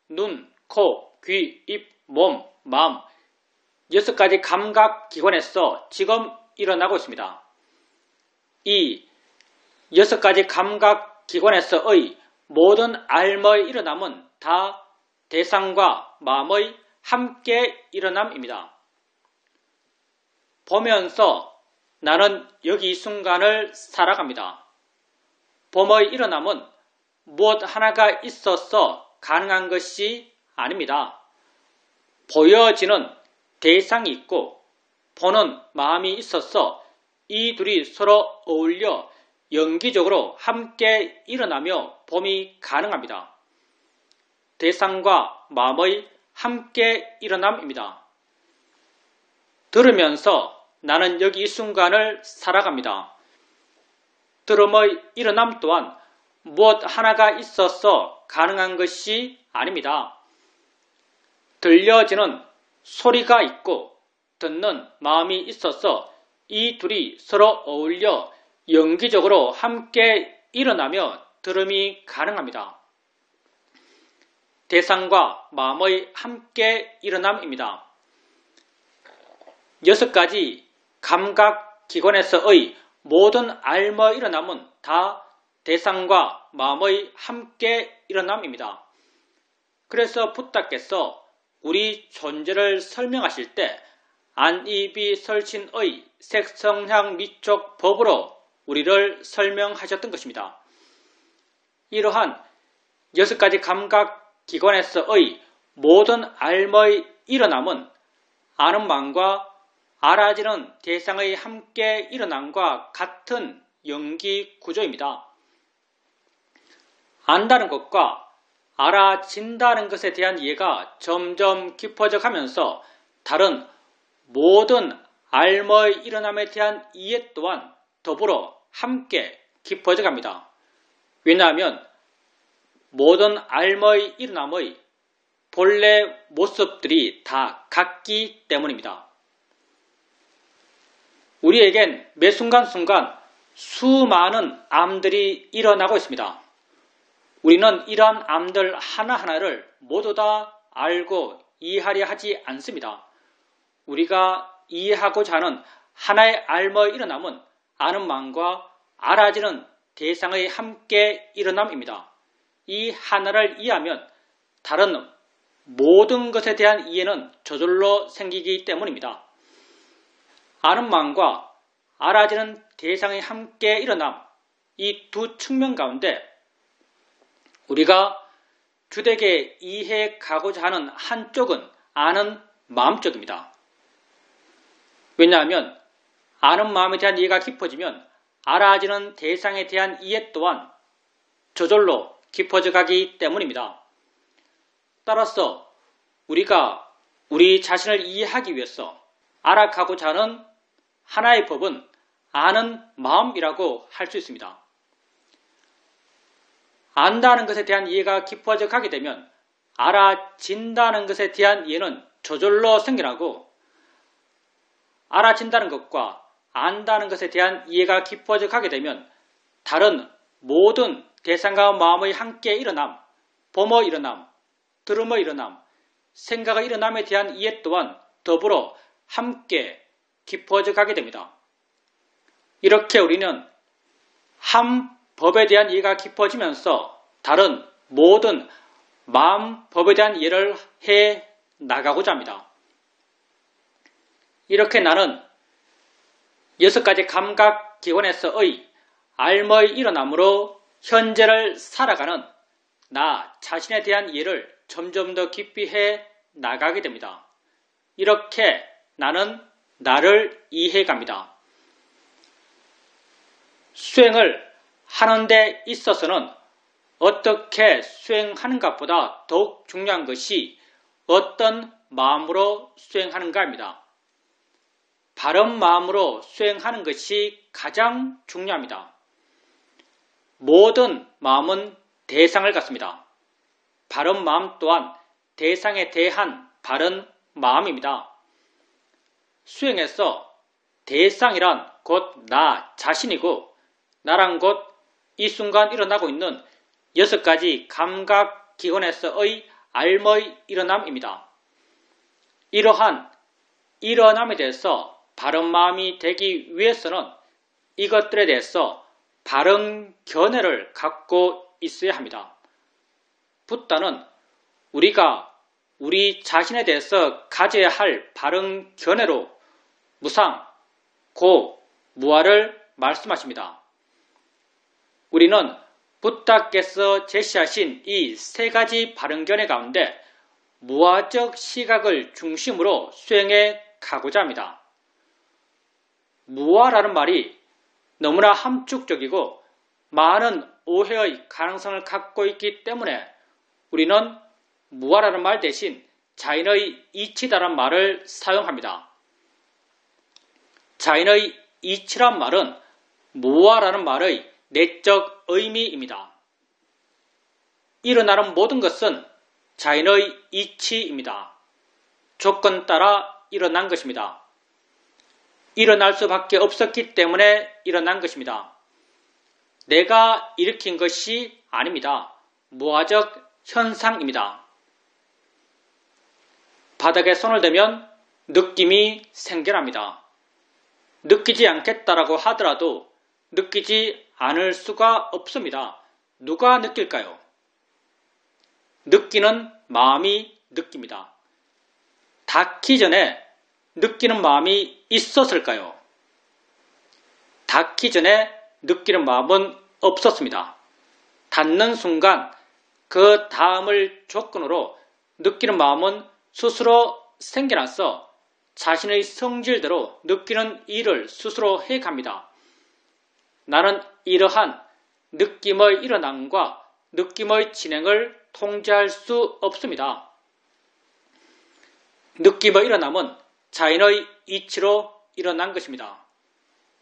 Speaker 1: 눈, 코, 귀, 입, 몸, 마음 6가지 감각기관에서 지금 일어나고 있습니다. 이 6가지 감각기관에서의 모든 알의 일어남은 다 대상과 마음의 함께 일어남입니다. 보면서 나는 여기 이 순간을 살아갑니다. 봄의 일어남은 무엇 하나가 있어서 가능한 것이 아닙니다. 보여지는 대상이 있고 보는 마음이 있어서 이 둘이 서로 어울려 연기적으로 함께 일어나며 봄이 가능합니다. 대상과 마음의 함께 일어남입니다. 들으면서 나는 여기 이 순간을 살아갑니다. 들음의 일어남 또한 무엇 하나가 있어서 가능한 것이 아닙니다. 들려지는 소리가 있고 듣는 마음이 있어서 이 둘이 서로 어울려 연기적으로 함께 일어나며 들음이 가능합니다. 대상과 마음의 함께 일어남입니다. 6가지 감각기관에서의 모든 알의 일어남은 다 대상과 마음의 함께 일어남입니다. 그래서 부다께서 우리 존재를 설명하실 때 안이비설신의 색성향 미촉 법으로 우리를 설명하셨던 것입니다. 이러한 6가지 감각기관에서의 모든 알의 일어남은 아는 마음과 알아지는 대상의 함께 일어남과 같은 연기 구조입니다. 안다는 것과 알아진다는 것에 대한 이해가 점점 깊어져 가면서 다른 모든 알의 일어남에 대한 이해 또한 더불어 함께 깊어져 갑니다. 왜냐하면 모든 알의 일어남의 본래 모습들이 다 같기 때문입니다. 우리에겐 매 순간순간 수많은 암들이 일어나고 있습니다. 우리는 이러한 암들 하나하나를 모두 다 알고 이해하려 하지 않습니다. 우리가 이해하고자 하는 하나의 알머의 일어남은 아는 마음과 알아지는 대상의 함께 일어남입니다. 이 하나를 이해하면 다른 모든 것에 대한 이해는 저절로 생기기 때문입니다. 아는 마음과 알아지는 대상의 함께 일어남, 이 두 측면 가운데 우리가 주되게 이해해 가고자 하는 한쪽은 아는 마음 쪽입니다. 왜냐하면 아는 마음에 대한 이해가 깊어지면 알아지는 대상에 대한 이해 또한 저절로 깊어져 가기 때문입니다. 따라서 우리가 우리 자신을 이해하기 위해서 알아가고자 하는 하나의 법은 아는 마음이라고 할 수 있습니다. 안다는 것에 대한 이해가 깊어져 가게 되면 알아진다는 것에 대한 이해는 저절로 생겨나고, 알아진다는 것과 안다는 것에 대한 이해가 깊어져 가게 되면 다른 모든 대상과 마음의 함께 일어남, 봄의 일어남, 들음의 일어남, 생각의 일어남에 대한 이해 또한 더불어 함께 깊어져 가게 됩니다. 이렇게 우리는 한 법에 대한 이해가 깊어지면서 다른 모든 마음 법에 대한 이해를 해 나가고자 합니다. 이렇게 나는 6가지 감각 기관에서의 알머의 일어남으로 현재를 살아가는 나 자신에 대한 이해를 점점 더 깊이 해 나가게 됩니다. 이렇게 나는 나를 이해해 갑니다. 수행을 하는 데 있어서는 어떻게 수행하는가보다 더욱 중요한 것이 어떤 마음으로 수행하는가입니다. 바른 마음으로 수행하는 것이 가장 중요합니다. 모든 마음은 대상을 갖습니다. 바른 마음 또한 대상에 대한 바른 마음입니다. 수행에서 대상이란 곧 나 자신이고, 나란 곧 이 순간 일어나고 있는 6가지 감각 기관에서의 알머의 일어남입니다. 이러한 일어남에 대해서 바른 마음이 되기 위해서는 이것들에 대해서 바른 견해를 갖고 있어야 합니다. 붓다는 우리가 우리 자신에 대해서 가져야 할 바른 견해로 무상, 고, 무아를 말씀하십니다. 우리는 붓다께서 제시하신 이 3가지 바른 견해 가운데 무아적 시각을 중심으로 수행해 가고자 합니다. 무아라는 말이 너무나 함축적이고 많은 오해의 가능성을 갖고 있기 때문에 우리는 무아라는 말 대신 자인의 이치다란 말을 사용합니다. 자인의 이치란 말은 무아라는 말의 내적 의미입니다. 일어나는 모든 것은 자인의 이치입니다. 조건 따라 일어난 것입니다. 일어날 수밖에 없었기 때문에 일어난 것입니다. 내가 일으킨 것이 아닙니다. 무아적 현상입니다. 바닥에 손을 대면 느낌이 생겨납니다. 느끼지 않겠다라고 하더라도 느끼지 않을 수가 없습니다. 누가 느낄까요? 느끼는 마음이 느낍니다. 닿기 전에 느끼는 마음이 있었을까요? 닿기 전에 느끼는 마음은 없었습니다. 닿는 순간 그 다음을 조건으로 느끼는 마음은 스스로 생겨나서 자신의 성질대로 느끼는 일을 스스로 해갑니다. 나는 이러한 느낌의 일어남과 느낌의 진행을 통제할 수 없습니다. 느낌의 일어남은 자인의 이치로 일어난 것입니다.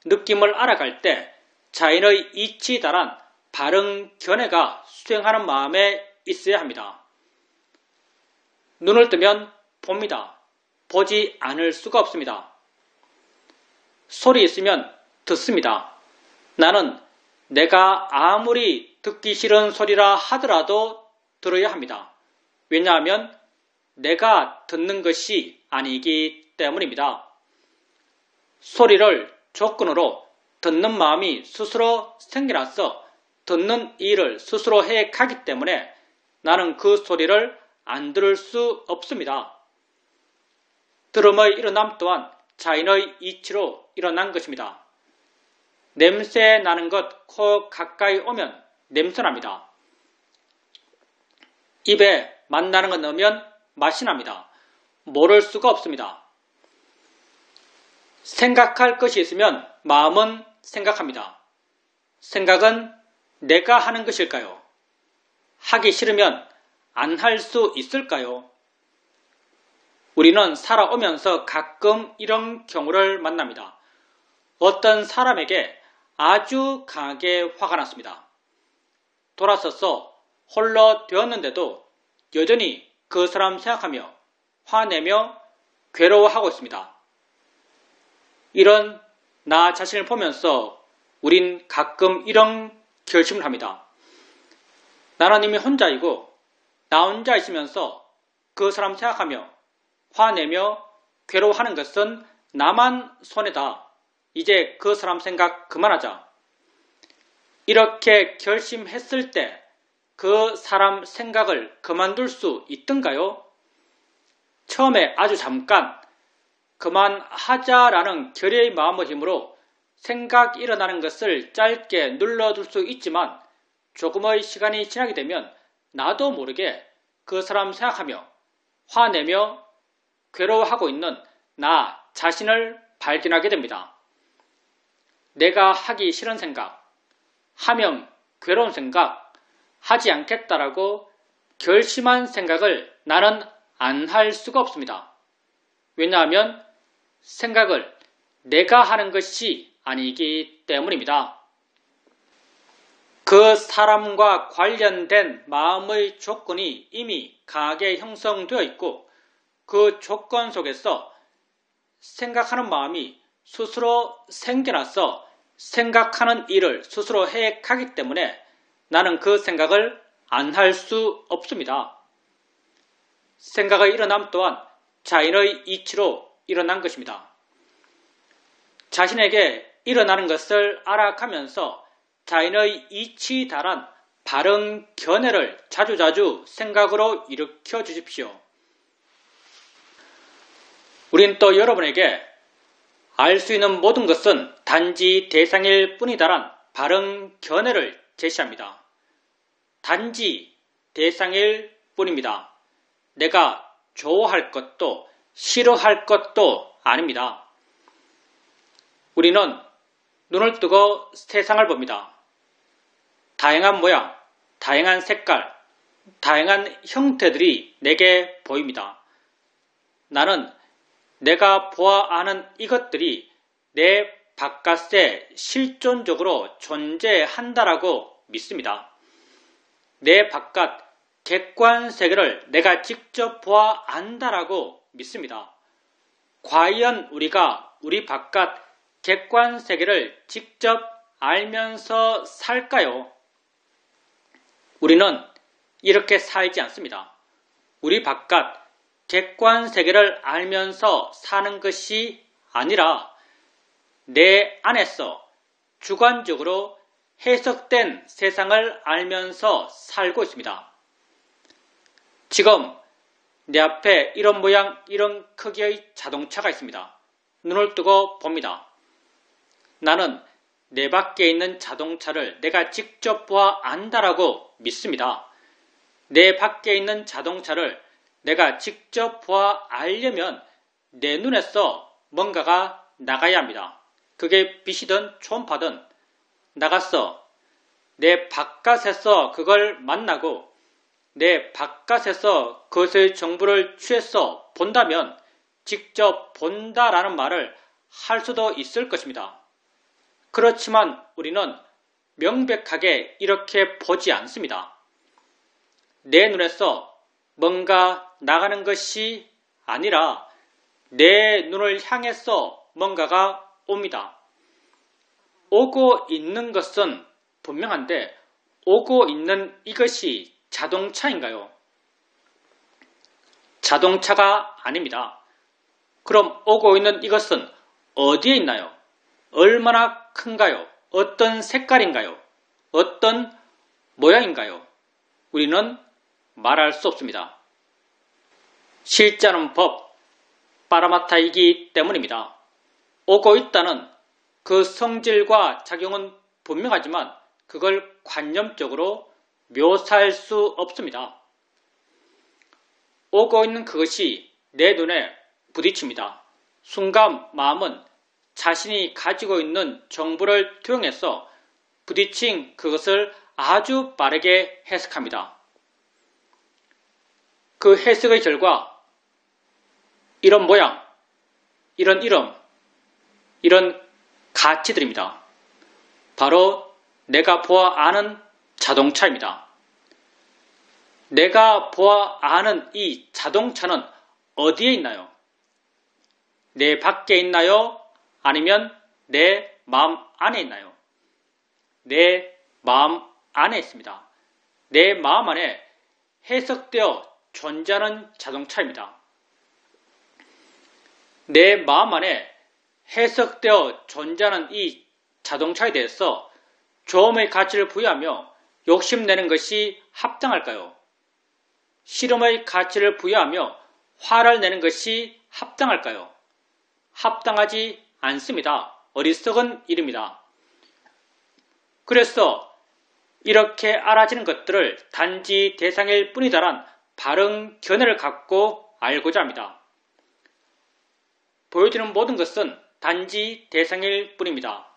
Speaker 1: 느낌을 알아갈 때 자인의 이치에 달한 바른 견해가 수행하는 마음에 있어야 합니다. 눈을 뜨면 봅니다. 보지 않을 수가 없습니다. 소리 있으면 듣습니다. 나는 내가 아무리 듣기 싫은 소리라 하더라도 들어야 합니다. 왜냐하면 내가 듣는 것이 아니기 때문입니다. 소리를 조건으로 듣는 마음이 스스로 생겨나서 듣는 일을 스스로 해 가기 때문에 나는 그 소리를 안 들을 수 없습니다. 들음의 일어남 또한 자인의 이치로 일어난 것입니다. 냄새 나는 것 코 가까이 오면 냄새납니다. 입에 맛나는 것 넣으면 맛이 납니다. 모를 수가 없습니다. 생각할 것이 있으면 마음은 생각합니다. 생각은 내가 하는 것일까요? 하기 싫으면 안 할 수 있을까요? 우리는 살아오면서 가끔 이런 경우를 만납니다. 어떤 사람에게 아주 강하게 화가 났습니다. 돌아서서 홀로 되었는데도 여전히 그 사람 생각하며 화내며 괴로워하고 있습니다. 이런 나 자신을 보면서 우린 가끔 이런 결심을 합니다. 나는 이미 혼자이고 나 혼자 있으면서 그 사람 생각하며 화내며 괴로워하는 것은 나만 손해다. 이제 그 사람 생각 그만하자. 이렇게 결심했을 때 그 사람 생각을 그만둘 수 있던가요? 처음에 아주 잠깐 그만하자라는 결의의 마음의 힘으로 생각이 일어나는 것을 짧게 눌러둘 수 있지만 조금의 시간이 지나게 되면 나도 모르게 그 사람 생각하며 화내며 괴로워하고 있는 나 자신을 발견하게 됩니다. 내가 하기 싫은 생각, 하면 괴로운 생각, 하지 않겠다라고 결심한 생각을 나는 안 할 수가 없습니다. 왜냐하면 생각을 내가 하는 것이 아니기 때문입니다. 그 사람과 관련된 마음의 조건이 이미 강하게 형성되어 있고 그 조건 속에서 생각하는 마음이 스스로 생겨나서 생각하는 일을 스스로 해 가기 때문에 나는 그 생각을 안 할 수 없습니다. 생각의 일어남 또한 자인의 이치로 일어난 것입니다. 자신에게 일어나는 것을 알아가면서 자인의 이치 달한 바른 견해를 자주자주 생각으로 일으켜 주십시오. 우린 또 여러분에게 알 수 있는 모든 것은 단지 대상일 뿐이다란 바른 견해를 제시합니다. 단지 대상일 뿐입니다. 내가 좋아할 것도 싫어할 것도 아닙니다. 우리는 눈을 뜨고 세상을 봅니다. 다양한 모양, 다양한 색깔, 다양한 형태들이 내게 보입니다. 나는 내가 보아 아는 이것들이 내 바깥에 실존적으로 존재한다라고 믿습니다. 내 바깥 객관 세계를 내가 직접 보아 안다라고 믿습니다. 과연 우리가 우리 바깥 객관 세계를 직접 알면서 살까요? 우리는 이렇게 살지 않습니다. 우리 바깥 객관 세계를 알면서 사는 것이 아니라 내 안에서 주관적으로 해석된 세상을 알면서 살고 있습니다. 지금 내 앞에 이런 모양, 이런 크기의 자동차가 있습니다. 눈을 뜨고 봅니다. 나는 내 밖에 있는 자동차를 내가 직접 보아 안다라고 믿습니다. 내 밖에 있는 자동차를 내가 직접 보아 알려면 내 눈에서 뭔가가 나가야 합니다. 그게 빛이든 초음파든 나가서 내 바깥에서 그걸 만나고 내 바깥에서 그것의 정보를 취해서 본다면 직접 본다라는 말을 할 수도 있을 것입니다. 그렇지만 우리는 명백하게 이렇게 보지 않습니다. 내 눈에서 뭔가 나가는 것이 아니라 내 눈을 향해서 뭔가가 옵니다. 오고 있는 것은 분명한데 오고 있는 이것이 자동차인가요? 자동차가 아닙니다. 그럼 오고 있는 이것은 어디에 있나요? 얼마나 큰가요? 어떤 색깔인가요? 어떤 모양인가요? 우리는 말할 수 없습니다. 실제는 법, 파라마타이기 때문입니다. 오고 있다는 그 성질과 작용은 분명하지만 그걸 관념적으로 묘사할 수 없습니다. 오고 있는 그것이 내 눈에 부딪힙니다. 순간 마음은 자신이 가지고 있는 정보를 투영해서 부딪힌 그것을 아주 빠르게 해석합니다. 그 해석의 결과 이런 모양, 이런 이름, 이런 가치들입니다. 바로 내가 보아 아는 자동차입니다. 내가 보아 아는 이 자동차는 어디에 있나요? 내 밖에 있나요? 아니면 내 마음 안에 있나요? 내 마음 안에 있습니다. 내 마음 안에 해석되어 존재하는 자동차입니다. 내 마음 안에 해석되어 존재하는 이 자동차에 대해서 조음의 가치를 부여하며 욕심내는 것이 합당할까요? 실험의 가치를 부여하며 화를 내는 것이 합당할까요? 합당하지 않습니다. 어리석은 일입니다. 그래서 이렇게 알아지는 것들을 단지 대상일 뿐이다란 바른 견해를 갖고 알고자 합니다. 보여지는 모든 것은 단지 대상일 뿐입니다.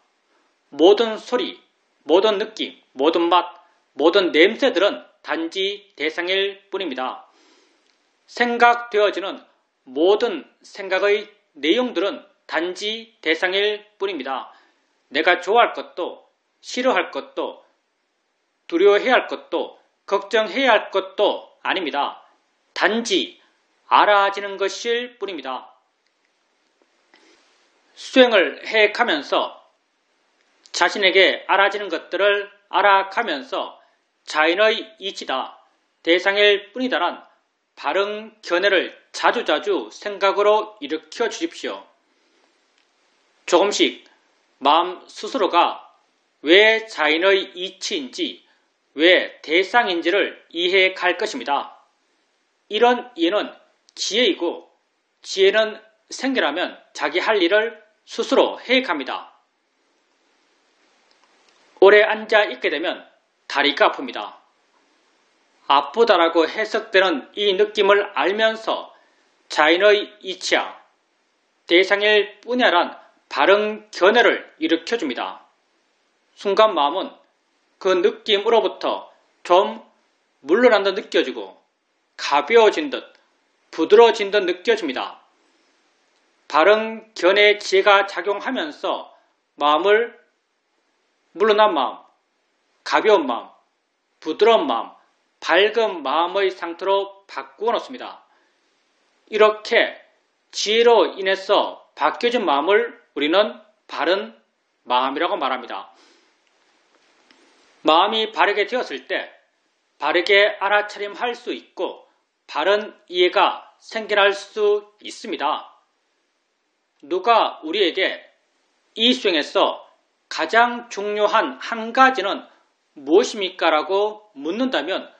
Speaker 1: 모든 소리, 모든 느낌, 모든 맛, 모든 냄새들은 단지 대상일 뿐입니다. 생각되어지는 모든 생각의 내용들은 단지 대상일 뿐입니다. 내가 좋아할 것도, 싫어할 것도, 두려워해야 할 것도, 걱정해야 할 것도 아닙니다. 단지 알아지는 것일 뿐입니다. 수행을 해가면서 자신에게 알아지는 것들을 알아가면서 자인의 이치다, 대상일 뿐이다란 바른 견해를 자주자주 생각으로 일으켜 주십시오. 조금씩 마음 스스로가 왜 자인의 이치인지, 왜 대상인지를 이해해 갈 것입니다. 이런 이해는 지혜이고, 지혜는 생겨나면 자기 할 일을 스스로 해 갑니다. 오래 앉아 있게 되면 다리가 아픕니다. 아프다라고 해석되는 이 느낌을 알면서 자인의 이치야, 대상일 뿐이야란 바른 견해를 일으켜줍니다. 순간 마음은 그 느낌으로부터 좀 물러난 듯 느껴지고 가벼워진 듯 부드러워진 듯 느껴집니다. 바른 견해의 지혜가 작용하면서 마음을 물러난 마음, 가벼운 마음, 부드러운 마음, 밝은 마음의 상태로 바꾸어 놓습니다. 이렇게 지혜로 인해서 바뀌어진 마음을 우리는 바른 마음이라고 말합니다. 마음이 바르게 되었을 때 바르게 알아차림할 수 있고 바른 이해가 생겨날 수 있습니다. 누가 우리에게 이 수행에서 가장 중요한 한 가지는 무엇입니까? 라고 묻는다면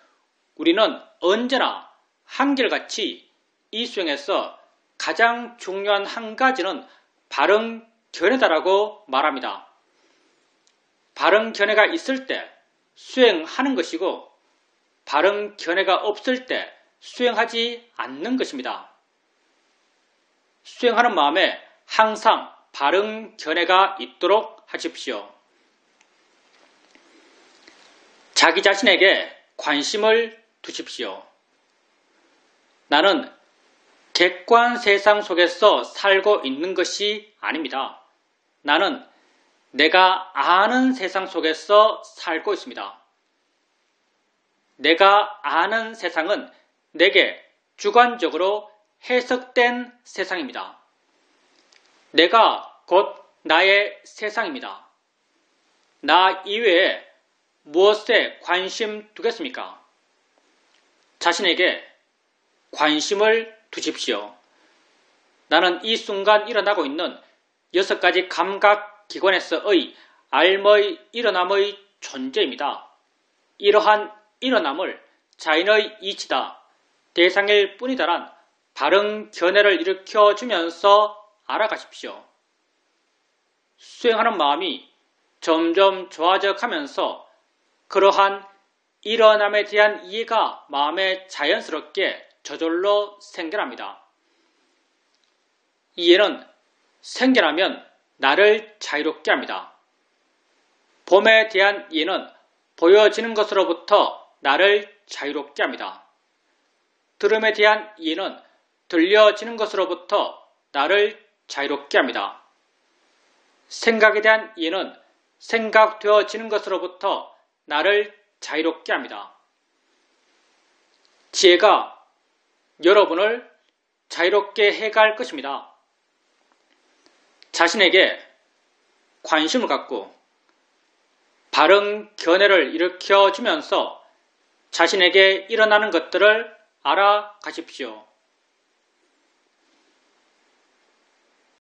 Speaker 1: 우리는 언제나 한결같이 이 수행에서 가장 중요한 한 가지는 바른 견해다라고 말합니다. 바른 견해가 있을 때 수행하는 것이고 바른 견해가 없을 때 수행하지 않는 것입니다. 수행하는 마음에 항상 바른 견해가 있도록 하십시오. 자기 자신에게 관심을 두십시오. 나는 객관 세상 속에서 살고 있는 것이 아닙니다. 나는 내가 아는 세상 속에서 살고 있습니다. 내가 아는 세상은 내게 주관적으로 해석된 세상입니다. 내가 곧 나의 세상입니다. 나 이외에 무엇에 관심 두겠습니까? 자신에게 관심을 두십시오. 나는 이 순간 일어나고 있는 6가지 감각기관에서의 알의 일어남의 존재입니다. 이러한 일어남을 자인의 이치다, 대상일 뿐이다란 바른 견해를 일으켜주면서 알아가십시오. 수행하는 마음이 점점 좋아져 가면서 그러한 일어남에 대한 이해가 마음에 자연스럽게 저절로 생겨납니다. 이해는 생겨나면 나를 자유롭게 합니다. 봄에 대한 이해는 보여지는 것으로부터 나를 자유롭게 합니다. 들음에 대한 이해는 들려지는 것으로부터 나를 자유롭게 합니다. 생각에 대한 이해는 생각되어지는 것으로부터 나를 자유롭게 합니다. 지혜가 여러분을 자유롭게 해갈 것입니다. 자신에게 관심을 갖고 바른 견해를 일으켜주면서 자신에게 일어나는 것들을 알아가십시오.